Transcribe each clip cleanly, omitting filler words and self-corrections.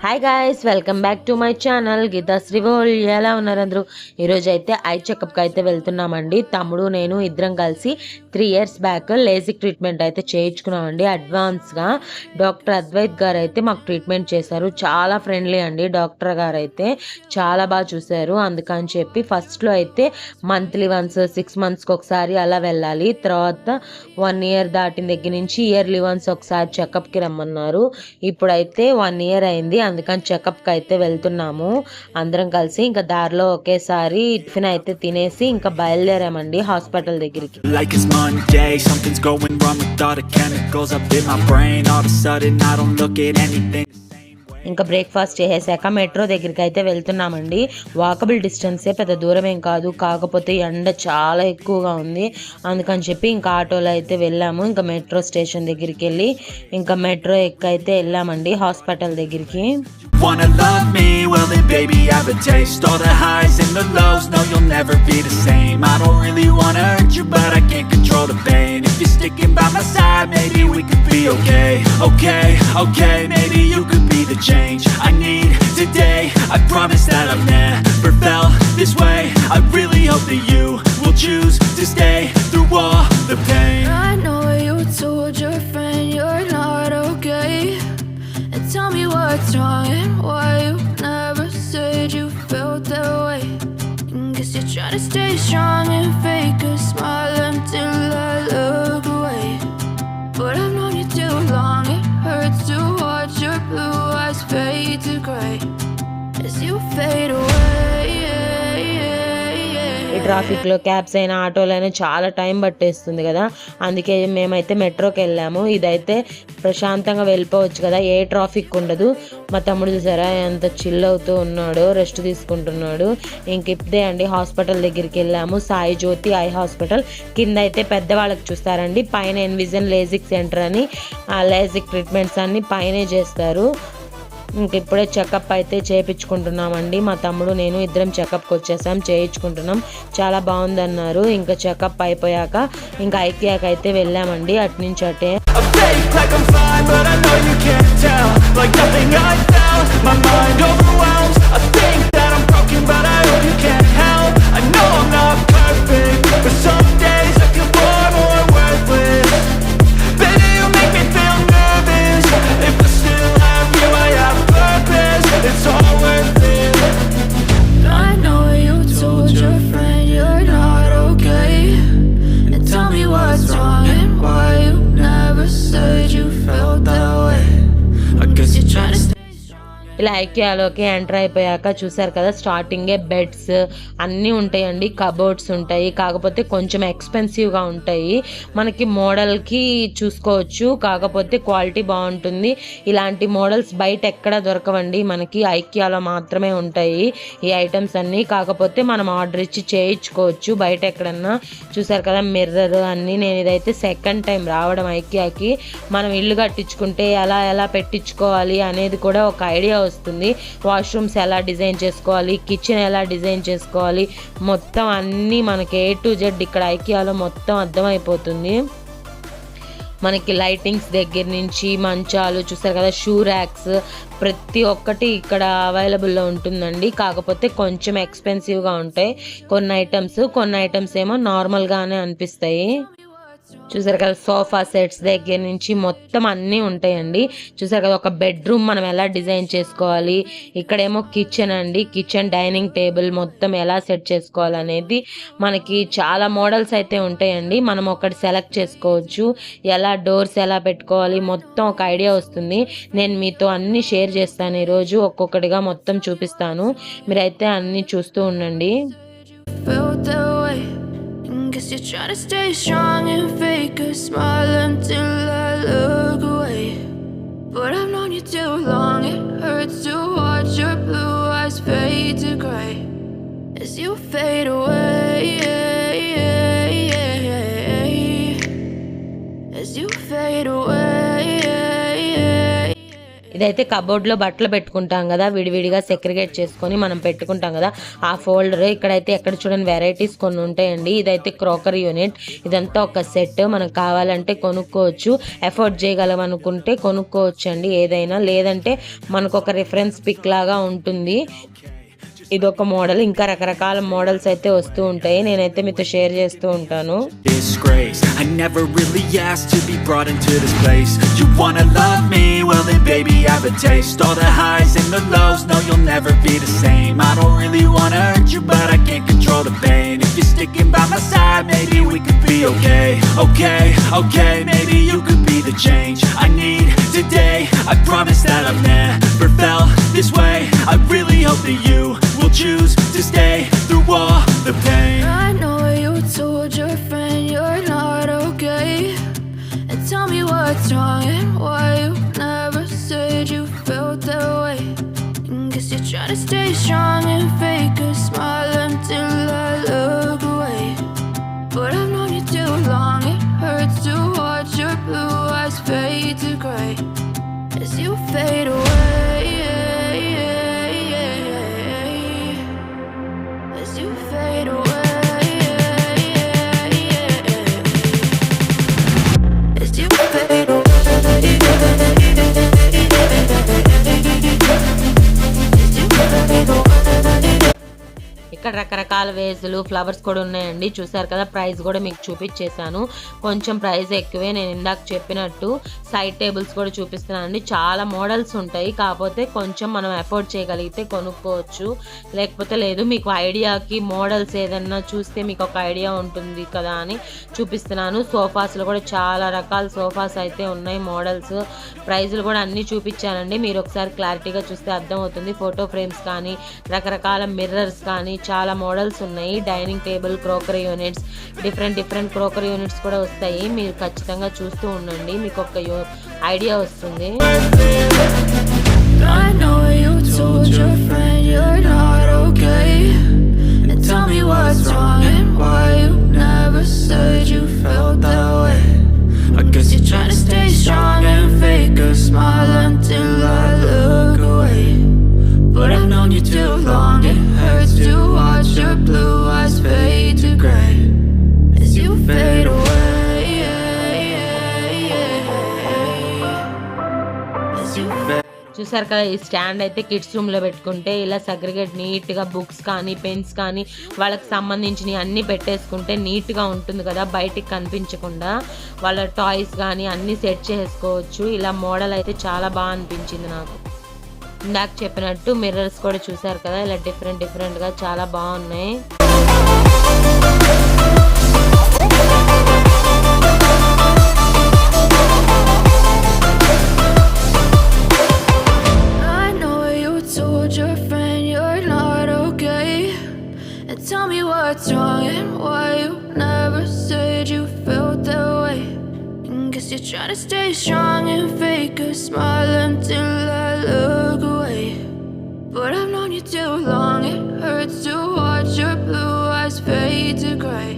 Hi guys, welcome back to my channel Geethasri world. ఎలా ఉన్నారు అందరూ? ఈరోజు అయితే ఐ చెకప్కి అయితే వెళ్తున్నామండి. తమ్ముడు నేను ఇద్దరం కలిసి 3 years బ్యాక్ లేజిక్ ట్రీట్మెంట్ అయితే చేయించుకున్నామండి. అడ్వాన్స్గా డాక్టర్ అద్వైత్ గారు అయితే మాకు ట్రీట్మెంట్ చేశారు. చాలా ఫ్రెండ్లీ అండి డాక్టర్ గారు అయితే, చాలా బాగా చూశారు. అందుకని చెప్పి ఫస్ట్లో అయితే మంత్లీ వన్స్ 6 monthsకి ఒకసారి అలా వెళ్ళాలి. తర్వాత 1 year దాటిన దగ్గర నుంచి ఇయర్లీ వన్స్ ఒకసారి చెకప్కి రమ్మన్నారు. ఇప్పుడైతే 1 year అయింది. అందుకని చెకప్కి అయితే వెళ్తున్నాము అందరం కలిసి. ఇంకా దారిలో ఒకేసారి టిఫిన్ అయితే తినేసి ఇంకా బయలుదేరామండి హాస్పిటల్ దగ్గరికి. ఇంకా బ్రేక్ఫాస్ట్ చేసేసాక మెట్రో దగ్గరికి అయితే వెళ్తున్నామండి. వాకబుల్ డిస్టెన్సే, పెద్ద దూరం ఏం కాదు. కాకపోతే ఎండ చాలా ఎక్కువగా ఉంది. అందుకని చెప్పి ఇంకా ఆటోలో అయితే వెళ్ళాము. ఇంకా మెట్రో స్టేషన్ దగ్గరికి వెళ్ళి ఇంకా మెట్రో ఎక్కైతే వెళ్ళామండి హాస్పిటల్ దగ్గరికి. Wanna love me? Well then baby I have a taste. All the highs and the lows, no you'll never be the same. I don't really wanna hurt you but I can't control the pain. If you're sticking by my side maybe we could be okay. Okay, maybe you could be the change I need today. I promise that I've never felt this way. I really hope that you will choose to stay through all the pain. I know you told your friend you're not okay, and tell me what's wrong and why you never said you felt that way. Guess you're trying to stay strong and fake a smile until I look away. But I've known you too long, it hurts to watch your blue eyes fade to gray as you fade away. ఈ ట్రాఫిక్లో cabs అయినా ఆటోలు అయినా చాలా time పట్టేస్తుంది కదా. అందుకే మేమైతే మెట్రోకి వెళ్ళాము. ఇదైతే ప్రశాంతంగా వెళ్ళిపోవచ్చు కదా, ఏ ట్రాఫిక్ ఉండదు. మా తమ్ముడు చూసారా ఎంత చిల్ అవుతూ ఉన్నాడు, రెస్ట్ తీసుకుంటున్నాడు. ఇంక ఇప్పుడే అండి హాస్పిటల్ దగ్గరికి వెళ్ళాము. సాయి జ్యోతి ఐ హాస్పిటల్. కింద అయితే పెద్దవాళ్ళకి చూస్తారండి, పైన ఎన్విజన్ లేజిక్ సెంటర్ అని లేజిక్ ట్రీట్మెంట్స్ అన్ని పైనే చేస్తారు. ఇంక ఇప్పుడే చెకప్ అయితే చేయించుకుంటున్నామండి. మా తమ్ముడు నేను ఇద్దరం చెకప్కి వచ్చేసాం, చేయించుకుంటున్నాం. చాలా బాగుందన్నారు. ఇంకా చెకప్ అయిపోయాక ఇంకా ఐకియాకి అయితే వెళ్ళామండి. అటు నుంచి అటే It's all worth it. I know you told your friend you're not okay, and tell me what's wrong and why you never said you felt that way. I guess you're trying to stay. ఇలా ఐకియాలోకి enter అయిపోయాక చూసారు కదా, స్టార్టింగే beds అన్నీ ఉంటాయండి, cupboards ఉంటాయి. కాకపోతే కొంచెం ఎక్స్పెన్సివ్గా ఉంటాయి. మనకి మోడల్కి చూసుకోవచ్చు, కాకపోతే క్వాలిటీ బాగుంటుంది. ఇలాంటి మోడల్స్ బయట ఎక్కడ దొరకవండి, మనకి ఐకియాలో మాత్రమే ఉంటాయి ఈ ఐటమ్స్ అన్నీ. కాకపోతే మనం ఆర్డర్ ఇచ్చి చేయించుకోవచ్చు బయట ఎక్కడన్నా. చూసారు కదా మిర్రర్ అన్నీ. నేను ఇదైతే సెకండ్ టైం రావడం ఐకియాకి. మనం ఇల్లు కట్టించుకుంటే ఎలా పెట్టించుకోవాలి అనేది కూడా ఒక ఐడియా వస్తుంది. వాష్రూమ్స్ ఎలా డిజైన్ చేసుకోవాలి, కిచెన్ ఎలా డిజైన్ చేసుకోవాలి, మొత్తం అన్నీ మనకి A to Z ఇక్కడ ఐకియాలో మొత్తం అర్థమైపోతుంది. మనకి లైటింగ్స్ దగ్గర నుంచి మంచాలు చూసారు కదా, షూ ర్యాక్స్, ప్రతి ఒక్కటి ఇక్కడ అవైలబుల్లో ఉంటుందండి. కాకపోతే కొంచెం ఎక్స్పెన్సివ్గా ఉంటాయి కొన్ని ఐటమ్స్ ఏమో నార్మల్గానే అనిపిస్తాయి. చూసారు కదా సోఫా సెట్స్ దగ్గర నుంచి మొత్తం అన్నీ ఉంటాయండి. చూసారు కదా ఒక బెడ్రూమ్ మనం ఎలా డిజైన్ చేసుకోవాలి, ఇక్కడేమో కిచెన్ అండి, కిచెన్ డైనింగ్ టేబుల్ మొత్తం ఎలా సెట్ చేసుకోవాలనేది మనకి చాలా మోడల్స్ అయితే ఉంటాయండి. మనం ఒకటి సెలెక్ట్ చేసుకోవచ్చు, ఎలా డోర్స్ ఎలా పెట్టుకోవాలి మొత్తం ఒక ఐడియా వస్తుంది. నేను మీతో అన్నీ షేర్ చేస్తాను ఈరోజు, ఒక్కొక్కటిగా మొత్తం చూపిస్తాను. మీరైతే అన్నీ చూస్తూ ఉండండి. Guess you're trying to stay strong and fake a smile until I look away. But I've known you too long, it hurts to watch your blue eyes fade to gray as you fade away. As you fade away. ఇదైతే కబోర్డ్లో బట్టలు పెట్టుకుంటాం కదా, విడివిడిగా segregate చేసుకొని మనం పెట్టుకుంటాం కదా ఆ ఫోల్డర్. ఇక్కడైతే ఎక్కడ చూడండి వెరైటీస్ కొన్ని ఉంటాయండి. ఇదైతే క్రోకరీ యూనిట్. ఇదంతా ఒక సెట్. మనకు కావాలంటే కొనుక్కోవచ్చు, ఎఫోర్డ్ చేయగలం అనుకుంటే కొనుక్కోవచ్చు అండి ఏదైనా, లేదంటే మనకు ఒక రిఫరెన్స్ పిక్ లాగా ఉంటుంది. ఇదొక మోడల్. ఇంకా రకరకాల మోడల్స్ అయితే వస్తూ ఉంటాయి, నేనైతే మీతో షేర్ చేస్తూ ఉంటాను. Disgrace. I never really asked to be brought into this place. You wanna love me? Well then baby I have a taste. All the highs and the lows, no you'll never be the same. I don't really wanna hurt you but I can't control the pain. If you're sticking by my side maybe we could be okay. Okay, maybe you could be the change I need today. I promise that I've never felt this way. I really hope that you will choose to stay through all the pain. I know you told your friend you're not okay, and tell me what's wrong and why you never said you felt that way. Guess you're trying to stay strong and fake a smile until I look away. But I've known you too long, it hurts to watch your blue eyes fade to grey as you fade away, as you fade away, as you fade away, as you fade away. ఇక్కడ రకరకాల వేసులు flowers కూడా ఉన్నాయండి. చూసారు కదా, price కూడా మీకు చూపించేశాను. కొంచెం price ఎక్కువే, నేను ఇందాక చెప్పినట్టు. సైడ్ టేబుల్స్ కూడా చూపిస్తున్నాను అండి. చాలా మోడల్స్ ఉంటాయి, కాకపోతే కొంచెం మనం అఫోర్డ్ చేయగలిగితే కొనుక్కోవచ్చు, లేకపోతే లేదు. మీకు ఐడియాకి మోడల్స్ ఏదన్నా చూస్తే మీకు ఒక ఐడియా ఉంటుంది కదా అని చూపిస్తున్నాను. సోఫాస్లో కూడా చాలా రకాల సోఫాస్ అయితే ఉన్నాయి, మోడల్స్, ప్రైజులు కూడా అన్నీ చూపించానండి. మీరు ఒకసారి క్లారిటీగా చూస్తే అర్థమవుతుంది. ఫోటో ఫ్రేమ్స్ కానీ రకరకాల మిర్రర్స్ కానీ చాలా మోడల్స్ ఉన్నాయి. Dining table, crockery units, different crockery units కూడా వస్తాయి. మీరు ఖచ్చితంగా చూస్తూ ఉండండి, మీకు ఒక ఐడియా వస్తుంది. I know you told your friend you're not okay, and tell me what's wrong and why you never said you felt that way. I guess you're trying to stay strong and fake a smile until I look away. But I've known you too long, it hurts to watch your blue eyes fade to grey as you fade away, as you fade. చూసారు కదా, ఈ stand అయితే kids రూమ్లో పెట్టుకుంటే ఇలా segregate నీట్గా books కానీ pens కానీ వాళ్ళకి సంబంధించినవి అన్నీ పెట్టేసుకుంటే నీట్గా ఉంటుంది కదా, బయటికి కనిపించకుండా. వాళ్ళ టాయ్స్ కానీ అన్నీ సెట్ చేసుకోవచ్చు. ఇలా మోడల్ అయితే చాలా బాగా అనిపించింది నాకు. ఇందాక చెప్పినట్టు మిర్రర్స్ కూడా చూసారు కదా, ఇలా డిఫరెంట్గా చాలా బాగున్నాయి. Tell me what's wrong and why you never said you felt that way. Guess you're trying to stay strong and fake a smile until I look away. But I've known you too long, it hurts to watch your blue eyes fade to grey.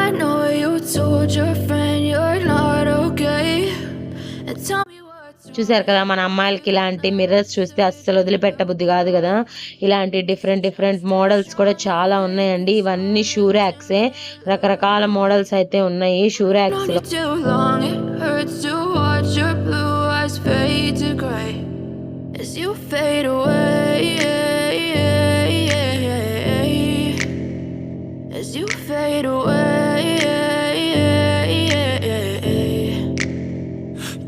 I know you told your friend you're not okay, and tell me what's wrong. చూసారు కదా, మన అమ్మాయిలకి ఇలాంటి mirrors చూస్తే అస్సలు వదిలిపెట్టబుద్ధి కాదు కదా. ఇలాంటి డిఫరెంట్ మోడల్స్ కూడా చాలా ఉన్నాయండి. ఇవన్నీ షూ ర్యాక్సే, రకరకాల మోడల్స్ అయితే ఉన్నాయి షూ ర్యాక్స్ లో. As you fade away, as you fade away,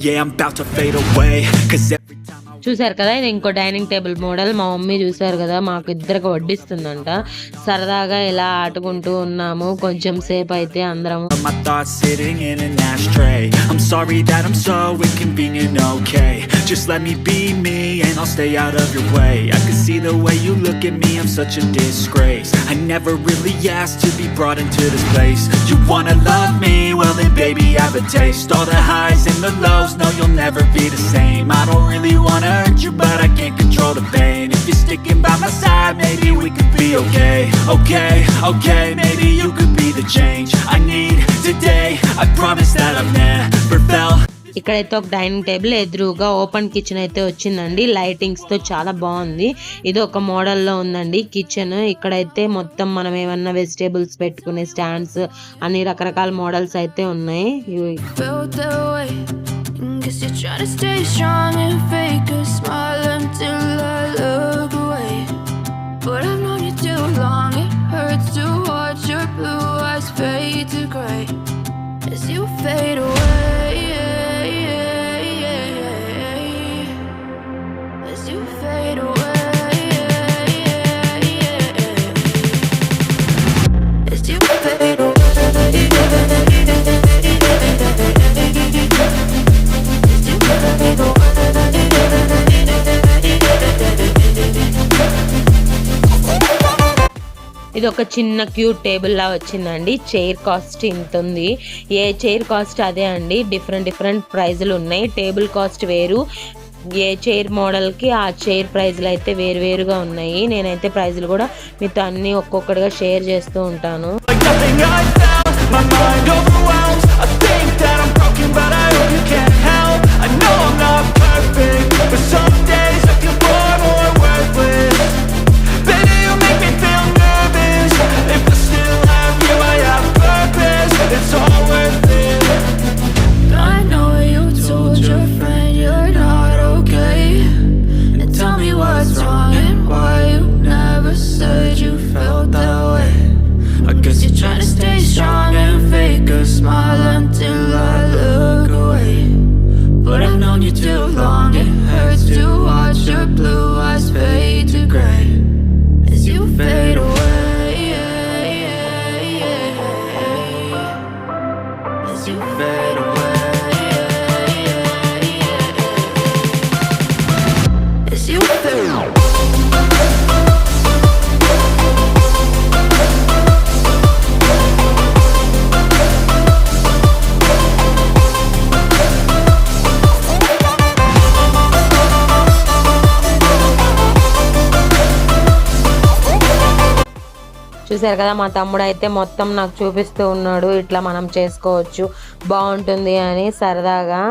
yeah I'm about to fade away 'cause every time I చూసారు కదా, ఇది ఇంకో డైనింగ్ టేబుల్ మోడల్. మా మమ్మీ చూసారు కదా, మాకు ఇద్దరికి వడ్డిస్తుందంట. సరదాగా ఇలా ఆడుకుంటూ ఉన్నాము కొంచెం సేపు అయితే అందరం. my thoughts sitting in an ashtray. I'm sorry that I'm so inconvenient, okay? Just let me be me and I'll stay out of your way. I can see the way you look at me, I'm such a disgrace. I never really asked to be brought into this place. You wanna love me? Well then baby I have a taste. All the highs and the lows, no you'll never be the same. I don't really wanna hurt you but I can't control the pain. If you're sticking by my side maybe we could be okay. Okay, maybe you could be the change I need today. I promise that I've never felt ఇక్కడైతే ఒక dining table, ఎదురుగా open kitchen అయితే వచ్చిందండి. Lightings తో చాలా బాగుంది. ఇది ఒక మోడల్ లో ఉందండి కిచెన్. ఇక్కడైతే మొత్తం మనం ఏమన్నా వెజిటేబుల్స్ పెట్టుకునే స్టాండ్స్ అన్ని రకరకాల మోడల్స్ అయితే ఉన్నాయి. Guess you're trying to stay strong and fake a smile until I look away. But I've known you too long, it hurts to watch your blue eyes fade to grey as you fade away. As you fade away. As you fade away. ఇది ఒక చిన్న cute table లా వచ్చిందండి. Chair cost ఇంత ఉంది. ఏ chair cost అదే అండి. Different ప్రైజులు ఉన్నాయి. టేబుల్ కాస్ట్ వేరు, ఏ చైర్ మోడల్కి ఆ చైర్ ప్రైజులు అయితే వేరుగా ఉన్నాయి. నేనైతే ప్రైజులు కూడా మీతో అన్ని ఒక్కొక్కటిగా షేర్ చేస్తూ ఉంటాను. చూసారు కదా, మా తమ్ముడు అయితే మొత్తం నాకు చూపిస్తూ ఉన్నాడు. ఇట్లా మనం చేసుకోవచ్చు, బాగుంటుంది అని సరదాగా.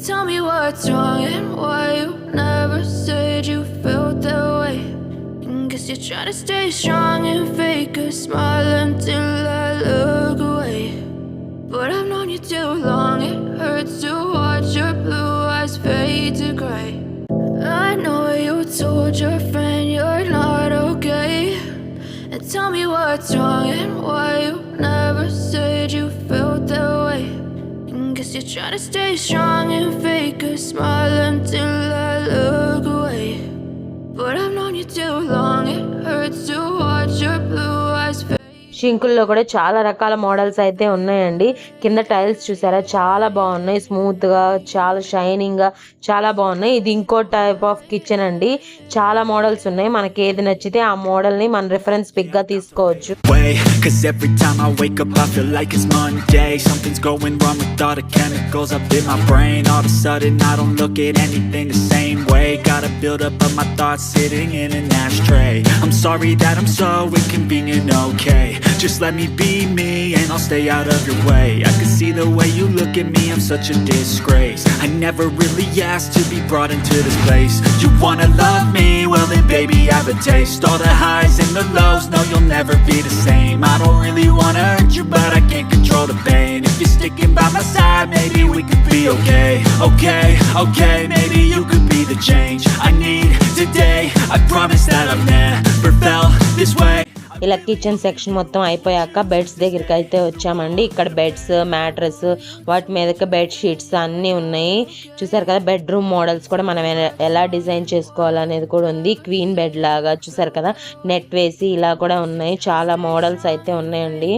Tell me what's wrong and why you never said you felt that way. Guess you're trying to stay strong and fake a smile until I look away. But I've known you too long, it hurts to watch your blue eyes fade to grey. I know you told your friend you're not okay. And tell me what's wrong and why you never said you felt that way. Guess you're trying to stay strong and fake a smile until I look away. But I've known you too long, it hurts to watch your blue eyes fade. షింకుల్లో కూడా చాలా రకాల models అయితే ఉన్నాయండి. కింద tiles చూసారా, చాలా బాగున్నాయి. Smooth గా, చాలా షైనింగ్ గా, చాలా బాగున్నాయి. ఇది ఇంకో టైప్ ఆఫ్ కిచెన్ అండి. చాలా మోడల్స్ ఉన్నాయి. మనకి ఏది నచ్చితే ఆ మోడల్ ని మన రిఫరెన్స్ పిక్ గా తీసుకోవచ్చు. Cause every time I wake up I feel like it's Monday. Something's going wrong with all the chemicals up in my brain. All of a sudden I don't look at anything the same way. Got a build up of my thoughts sitting in an ashtray. I'm sorry that I'm so inconvenient, okay. Just let me be me and I'll stay out of your way. I can see the way you look at me, I'm such a disgrace. I never really asked to be brought into this place. You wanna love me? Well then baby I have a taste. All the highs and the lows, no you'll never be the same. I don't really wanna hurt you but I can't control the pain. If you're sticking by my side maybe we could be okay. Okay, maybe you could be the change I need today. I promise that I've never felt this way. ఇలా kitchen section మొత్తం అయిపోయాక beds దగ్గరికి అయితే వచ్చామండి. ఇక్కడ beds, mattress, వాటి మీదకి bed sheets అన్నీ ఉన్నాయి. చూసారు కదా, బెడ్రూమ్ మోడల్స్ కూడా మనం ఎలా డిజైన్ చేసుకోవాలనేది కూడా ఉంది. క్వీన్ బెడ్ లాగా చూసారు కదా, నెట్ వేసి ఇలా కూడా ఉన్నాయి. చాలా మోడల్స్ అయితే ఉన్నాయండి.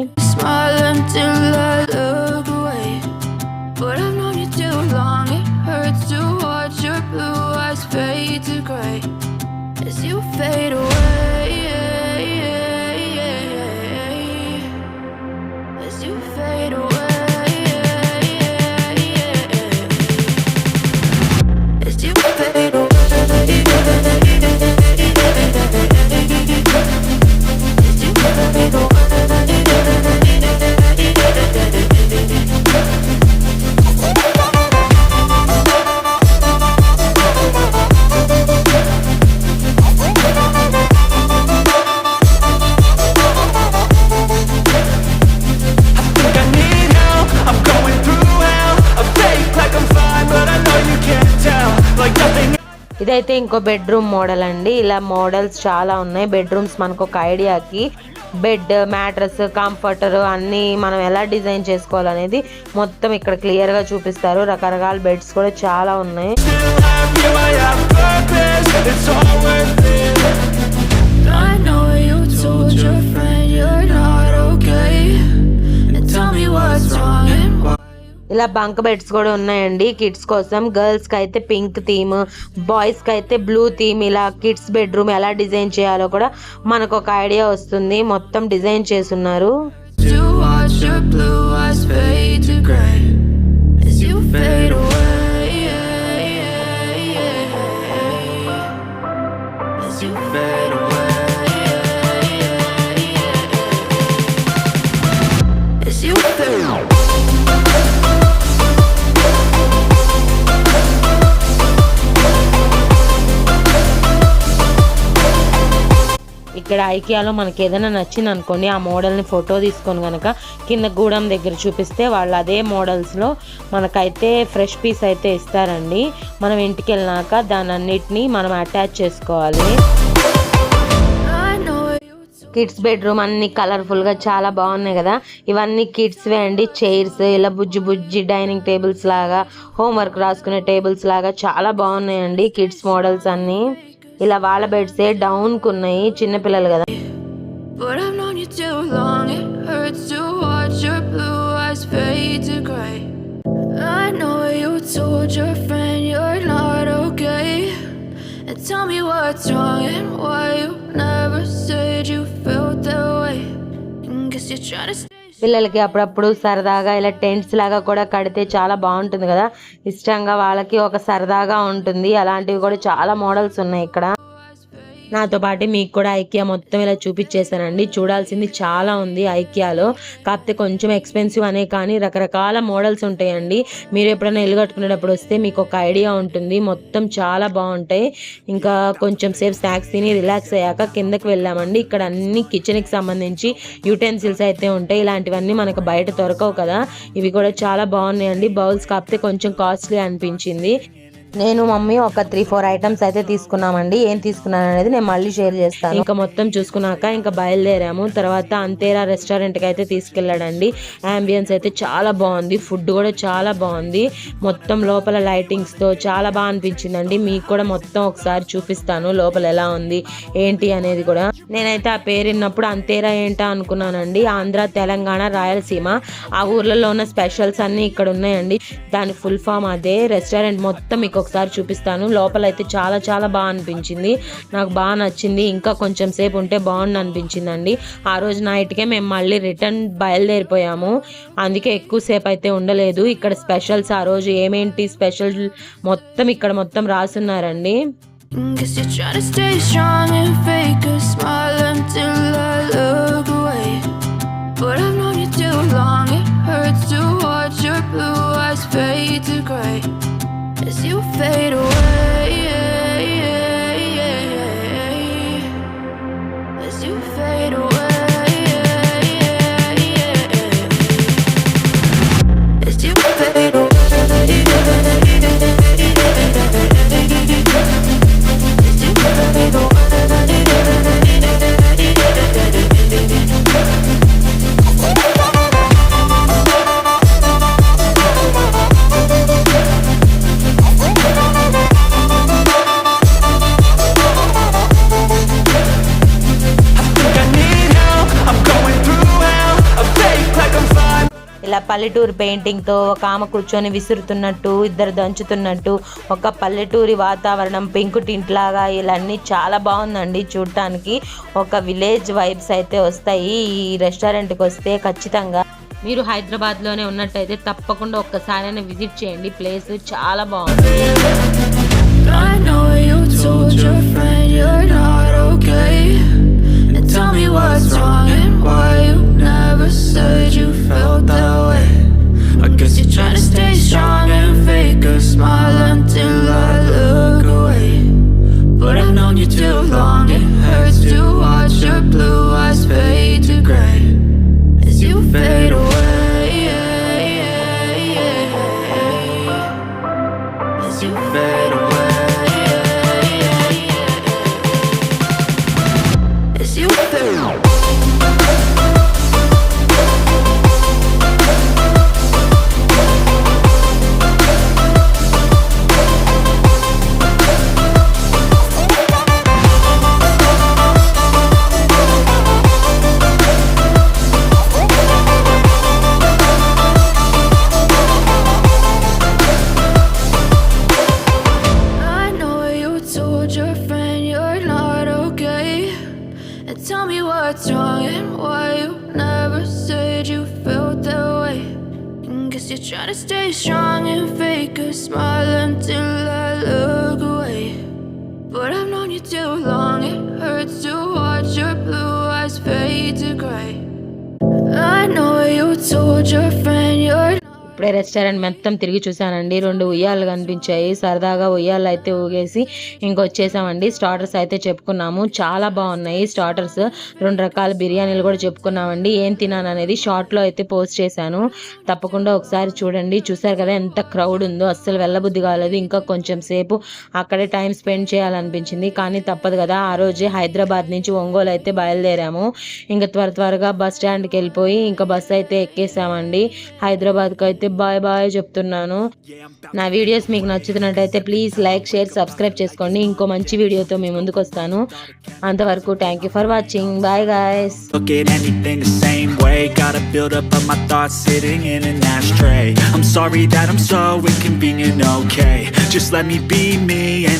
ఇదైతే ఇంకో బెడ్రూమ్ మోడల్ అండి. ఇలా మోడల్స్ చాలా ఉన్నాయి బెడ్రూమ్స్. మనకు ఒక ఐడియాకి బెడ్, మ్యాట్రస్, కంఫర్టర్ అన్నీ మనం ఎలా డిజైన్ చేసుకోవాలనేది మొత్తం ఇక్కడ క్లియర్గా చూపిస్తారు. రకరకాల బెడ్స్ కూడా చాలా ఉన్నాయి. I know you told your friend you're not okay, and tell me what's wrong and why. ఇలా బంక్ బెడ్స్ కూడా ఉన్నాయండి కిడ్స్ కోసం. గర్ల్స్ కి అయితే పింక్ థీమ్, బాయ్స్ కి అయితే బ్లూ థీమ్. ఇలా కిడ్స్ బెడ్రూమ్ ఎలా డిజైన్ చేయాలో కూడా మనకు ఒక ఐడియా వస్తుంది. మొత్తం డిజైన్ చేస్తున్నారు. To watch your blue eyes fade to gray as you fade away, as you fade away, as you fade away. ఇక్కడ ఐకియాలో మనకి ఏదైనా నచ్చింది అనుకోండి, ఆ మోడల్ని ఫోటో తీసుకొని కనుక కింద గూడెం దగ్గర చూపిస్తే వాళ్ళు అదే మోడల్స్లో మనకైతే ఫ్రెష్ పీస్ అయితే ఇస్తారండి. మనం ఇంటికి వెళ్ళినాక దాని అన్నిటినీ మనం అటాచ్ చేసుకోవాలి. కిడ్స్ బెడ్రూమ్ అన్ని కలర్ఫుల్గా చాలా బాగున్నాయి కదా. ఇవన్నీ కిడ్స్వే అండి. చైర్స్ ఇలా బుజ్జి బుజ్జి డైనింగ్ టేబుల్స్ లాగా, హోంవర్క్ రాసుకునే టేబుల్స్ లాగా చాలా బాగున్నాయండి కిడ్స్ మోడల్స్ అన్నీ. ఇలా వాళ్ళ బెడ్సే డౌన్కు ఉన్నాయి, చిన్నపిల్లలు కదా. But I've known you too long, it hurts to watch your blue eyes fade to gray. I know you told your friend you're not okay, and tell me what's wrong and why you never said you felt that way. And guess you're trying to stay. పిల్లలకి అప్పుడప్పుడు సరదాగా ఇలా tents లాగా కూడా కడితే చాలా బాగుంటుంది కదా. ఇష్టంగా వాళ్ళకి ఒక సరదాగా ఉంటుంది. అలాంటివి కూడా చాలా మోడల్స్ ఉన్నాయి ఇక్కడ. నాతో పాటు మీకు కూడా ఐకియా మొత్తం ఇలా చూపించేశానండి. చూడాల్సింది చాలా ఉంది ఐకియాలో, కాకపోతే కొంచెం ఎక్స్పెన్సివ్ అనే కానీ రకరకాల మోడల్స్ ఉంటాయండి. మీరు ఎప్పుడైనా ఇల్లు కట్టుకునేటప్పుడు వస్తే మీకు ఒక ఐడియా ఉంటుంది. మొత్తం చాలా బాగుంటాయి. ఇంకా కొంచెం సేపు స్నాక్స్ తిని రిలాక్స్ అయ్యాక కిందకి వెళ్ళామండి. ఇక్కడ అన్ని కిచెన్కి సంబంధించి యూటెన్సిల్స్ అయితే ఉంటాయి. ఇలాంటివన్నీ మనకు బయట దొరకవు కదా. ఇవి కూడా చాలా బాగున్నాయండి. బౌల్స్ కాకపోతే కొంచెం కాస్ట్లీ అనిపించింది. నేను మమ్మీ ఒక 3-4 ఐటమ్స్ అయితే తీసుకున్నామండి. ఏం తీసుకున్నాను అనేది నేను మళ్ళీ షేర్ చేస్తాను. ఇంకా మొత్తం చూసుకున్నాక ఇంకా బయలుదేరాము. తర్వాత అంతేరా రెస్టారెంట్కి అయితే తీసుకెళ్ళాడండి. అంబియన్స్ అయితే చాలా బాగుంది, ఫుడ్ కూడా చాలా బాగుంది. మొత్తం లోపల లైటింగ్స్తో చాలా బాగా అనిపించిందండి. మీకు కూడా మొత్తం ఒకసారి చూపిస్తాను లోపల ఎలా ఉంది ఏంటి అనేది కూడా. నేనైతే ఆ పేరు విన్నప్పుడు అంతేరా ఏంటా అనుకున్నానండి. ఆంధ్ర, తెలంగాణ, రాయలసీమ ఆ ఊర్లలో ఉన్న స్పెషల్స్ అన్నీ ఇక్కడ ఉన్నాయండి. దాని ఫుల్ ఫామ్ అదే. రెస్టారెంట్ మొత్తం మీకు ఒకసారి చూపిస్తాను. లోపల అయితే చాలా చాలా బాగా అనిపించింది, నాకు బాగా నచ్చింది. ఇంకా కొంచెం సేపు ఉంటే బాగుండు అనిపించిందండి. ఆ రోజు నైట్కే మేము మళ్ళీ రిటర్న్ బయలుదేరిపోయాము, అందుకే ఎక్కువసేపు అయితే ఉండలేదు. ఇక్కడ స్పెషల్స్ ఆ రోజు ఏమేంటి స్పెషల్ మొత్తం ఇక్కడ మొత్తం రాసున్నారండి. Guess you're trying to stay strong and fake a smile until I look away. But I've known you too long, it hurts to watch your blue eyes fade to gray as you fade away, as you fade away, as you fade away. ఇలా పల్లెటూరు పెయింటింగ్తో ఒక ఆమె కూర్చొని విసురుతున్నట్టు, ఇద్దరు దంచుతున్నట్టు, ఒక పల్లెటూరి వాతావరణం, pink tint లాగా ఇలాన్నీ చాలా బాగుందండి చూడటానికి. ఒక విలేజ్ వైబ్స్ అయితే వస్తాయి ఈ రెస్టారెంట్కి వస్తే. ఖచ్చితంగా మీరు హైదరాబాద్లోనే ఉన్నట్టయితే తప్పకుండా ఒక్కసారైనా విజిట్ చేయండి. ప్లేస్ చాలా బాగుంది. I know you told your friend you're not okay, and tell me what's wrong and why you never said you felt that way. I guess you're trying to stay strong and fake a smile until I look away. But I've known you too long, it hurts to watch your blue eyes fade to gray as you fade away, as you fade away. guess you fell. I know you told your friend you're not okay. And tell me what's wrong and why you never said you felt that way. And guess you're trying to stay strong and fake a smile until I look away. But I've known you too long, it hurts to watch your blue eyes fade to gray. I know you told your friend you're ఇప్పుడే restaurant మొత్తం తిరిగి చూసానండి. 2 ఉయ్యాలు కనిపించాయి. సరదాగా ఉయ్యాలు అయితే ఊగేసి ఇంకొచ్చేసామండి. Starters అయితే చెప్పుకున్నాము. చాలా బాగున్నాయి స్టార్టర్స్. 2 రకాల బిర్యానీలు కూడా చెప్పుకున్నామండి. ఏం తినాను అనేది షార్ట్లో అయితే పోస్ట్ చేశాను. తప్పకుండా ఒకసారి చూడండి. చూసారు కదా ఎంత క్రౌడ్ ఉందో. అస్సలు వెళ్ళబుద్ధి కాలేదు. ఇంకా కొంచెం సేపు అక్కడే టైం స్పెండ్ చేయాలనిపించింది. కానీ తప్పదు కదా. ఆ రోజే హైదరాబాద్ నుంచి ఒంగోలు అయితే బయలుదేరాము. ఇంకా త్వరగా బస్ స్టాండ్కి వెళ్ళిపోయి ఇంకా బస్ అయితే ఎక్కేసామండి. హైదరాబాద్కి అయితే బాయ్ బాయ్ చెప్తున్నాను. నా వీడియోస్ మీకు నచ్చుతున్నట్టయితే ప్లీజ్ లైక్, షేర్, సబ్స్క్రైబ్ చేసుకోండి. ఇంకో మంచి వీడియోతో మీ ముందుకు వస్తాను. అంతవరకు thank you for watching. Bye guys. Look at anything the same way. Gotta build up of my thoughts sitting in an ashtray. I'm sorry that I'm so inconvenient, okay. Just let me be me and